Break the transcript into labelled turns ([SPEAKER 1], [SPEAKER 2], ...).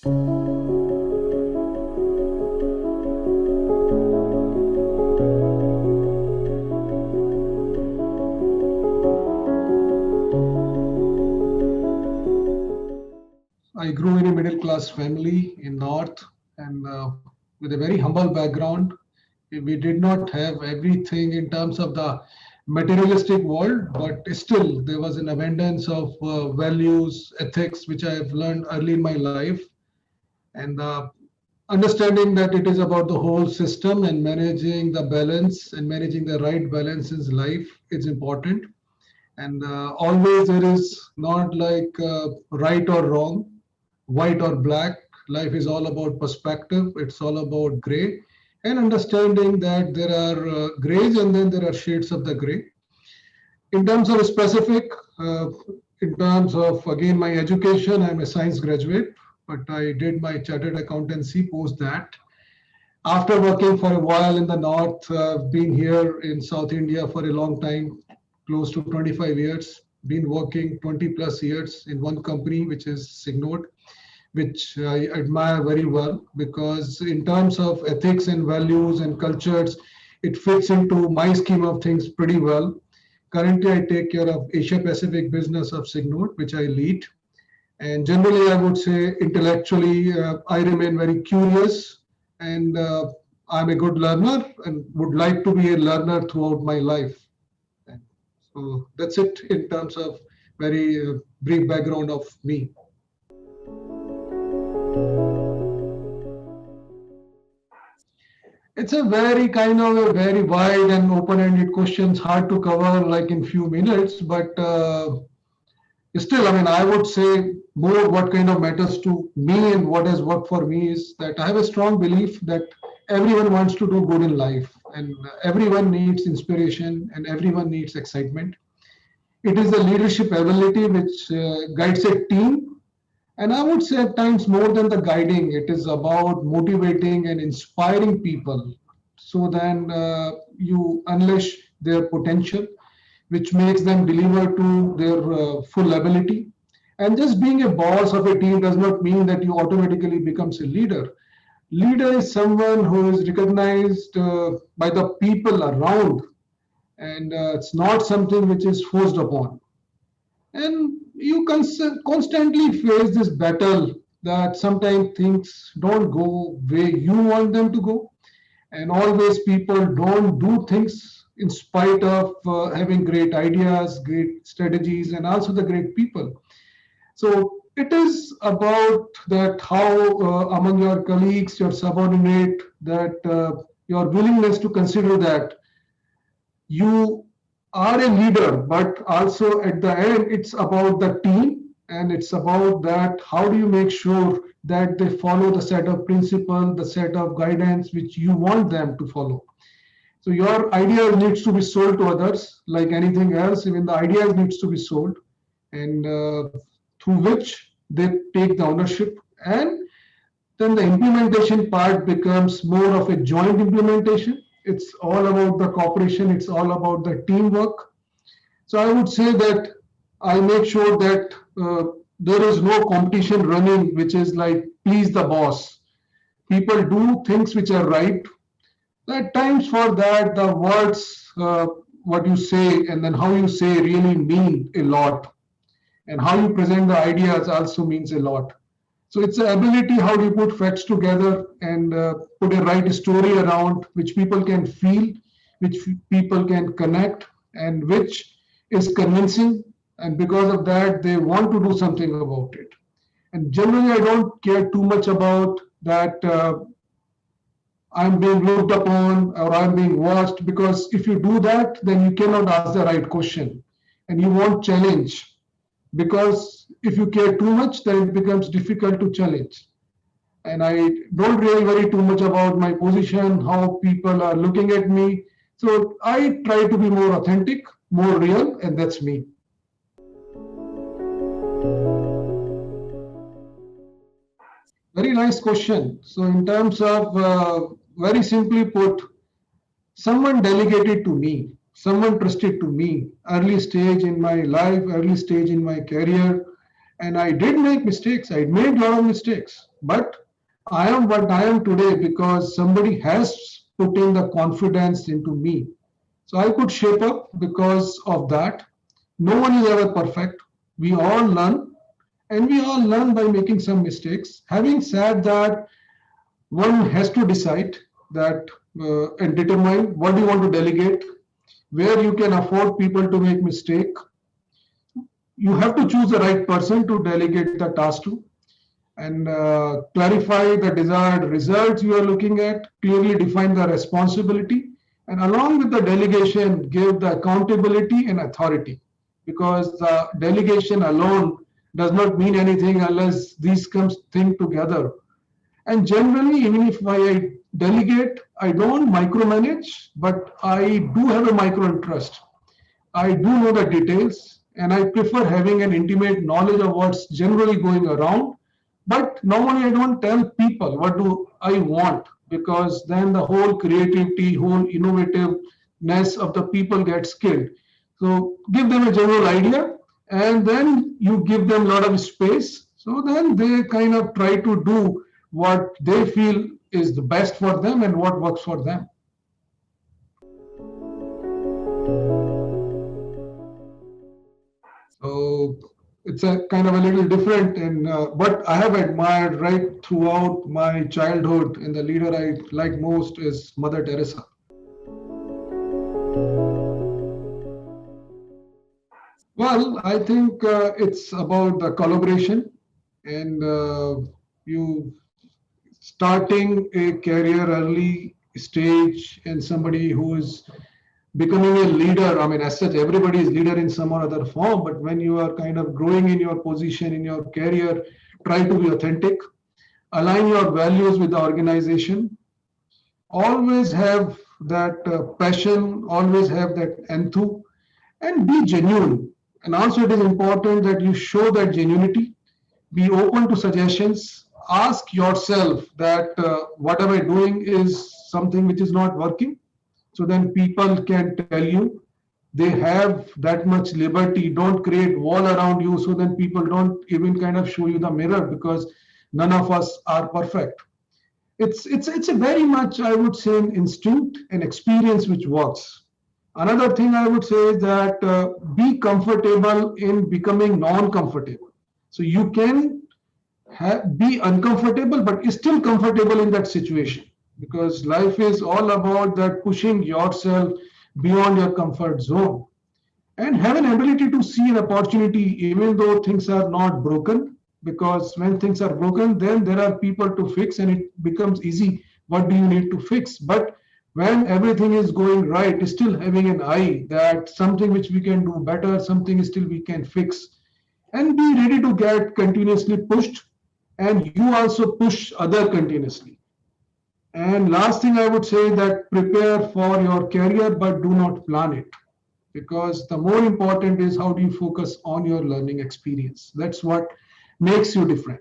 [SPEAKER 1] I grew in a middle class family in North and with a very humble background. We did not have everything in terms of the materialistic world, but still there was an abundance of values, ethics, which I have learned early in my life. And understanding that it is about the whole system and managing the balance and managing the right balance in life is important. And always there is not like right or wrong, white or black. Life is all about perspective, it's all about gray, and understanding that there are grays and then there are shades of the gray. In terms of specific, uh, in terms of again my education, I'm a science graduate, but I did my chartered accountancy post that. After working for a while in the north, I've been here in South India for a long time, close to 25 years. Been working 20 plus years in one company, which is Signode, which I admire very well because, in terms of ethics and values and cultures, it fits into my scheme of things pretty well. Currently, I take care of Asia Pacific business of Signode, which I lead. And generally, I would say intellectually, I remain very curious and I'm a good learner and would like to be a learner throughout my life. And so that's it in terms of very brief background of me. It's a very kind of a very wide and open-ended questions, hard to cover like in few minutes, but still, I mean, I would say more what kind of matters to me and what has worked for me is that I have a strong belief that everyone wants to do good in life and everyone needs inspiration and everyone needs excitement. It is the leadership ability which guides a team. And I would say at times more than the guiding, it is about motivating and inspiring people so then you unleash their potential, which makes them deliver to their full ability. And just being a boss of a team does not mean that you automatically becomes a leader. Leader is someone who is recognized by the people around, and it's not something which is forced upon. And you constantly face this battle that sometimes things don't go where you want them to go, and always people don't do things in spite of having great ideas, great strategies, and also the great people. So it is about that how among your colleagues, your subordinate, that your willingness to consider that you are a leader, but also at the end, it's about the team and it's about that how do you make sure that they follow the set of principle, the set of guidance which you want them to follow. So your idea needs to be sold to others like anything else. Even the ideas needs to be sold, and through which they take the ownership, and then the implementation part becomes more of a joint implementation. It's all about the cooperation, it's all about the teamwork. So I would say that I make sure that there is no competition running, which is like please the boss. People do things which are right. At times for that, the words, what you say, and then how you say really mean a lot. And how you present the ideas also means a lot. So it's the ability how do you put facts together and put a right story around which people can feel, which people can connect, and which is convincing. And because of that, they want to do something about it. And generally, I don't care too much about that. I'm being looked upon or I'm being watched, because if you do that, then you cannot ask the right question and you won't challenge. Because if you care too much, then it becomes difficult to challenge. And I don't really worry too much about my position, how people are looking at me. So I try to be more authentic, more real, and that's me. Very nice question. So, in terms of very simply put, someone delegated to me, someone trusted to me, early stage in my life, early stage in my career, And I did make mistakes. I made a lot of mistakes. But I am what I am today because somebody has put in the confidence into me. So I could shape up because of that. No one is ever perfect. We all learn, and we all learn by making some mistakes. Having said that, one has to decide that and determine what you want to delegate, where you can afford people to make mistake. You have to choose the right person to delegate the task to, and clarify the desired results you are looking at, clearly define the responsibility, and along with the delegation, give the accountability and authority. Because the delegation alone does not mean anything unless these comes thing together. And generally, even if I delegate, I don't micromanage, but I do have a micro interest. I do know the details, and I prefer having an intimate knowledge of what's generally going around. But normally, I don't tell people what do I want, because then the whole creativity, whole innovativeness of the people gets killed. So give them a general idea, and then you give them a lot of space. So then they kind of try to do what they feel is the best for them and what works for them. So it's a kind of a little different, and what I have admired right throughout my childhood, and the leader I like most is Mother Teresa. Well, I think it's about the collaboration, and you starting a career early stage, and somebody who is becoming a leader. I mean, as such, everybody is leader in some or other form, but when you are kind of growing in your position, in your career, try to be authentic, align your values with the organization, always have that passion, always have that enthu, and be genuine. And also, it is important that you show that genuinity, be open to suggestions, ask yourself that what am I doing is something which is not working. So then people can tell you they have that much liberty. Don't create wall around you, so then people don't even kind of show you the mirror, because none of us are perfect. It's a very much, I would say, an instinct and experience which works. Another thing I would say is that be comfortable in becoming non-comfortable. So you can be uncomfortable, but still comfortable in that situation, because life is all about that pushing yourself beyond your comfort zone, and have an ability to see an opportunity even though things are not broken. Because when things are broken, then there are people to fix, and it becomes easy. What do you need to fix? But when everything is going right, still having an eye that something which we can do better, something still we can fix, and be ready to get continuously pushed, and you also push other continuously. And last thing I would say, that prepare for your career, but do not plan it, because the more important is how do you focus on your learning experience. That's what makes you different.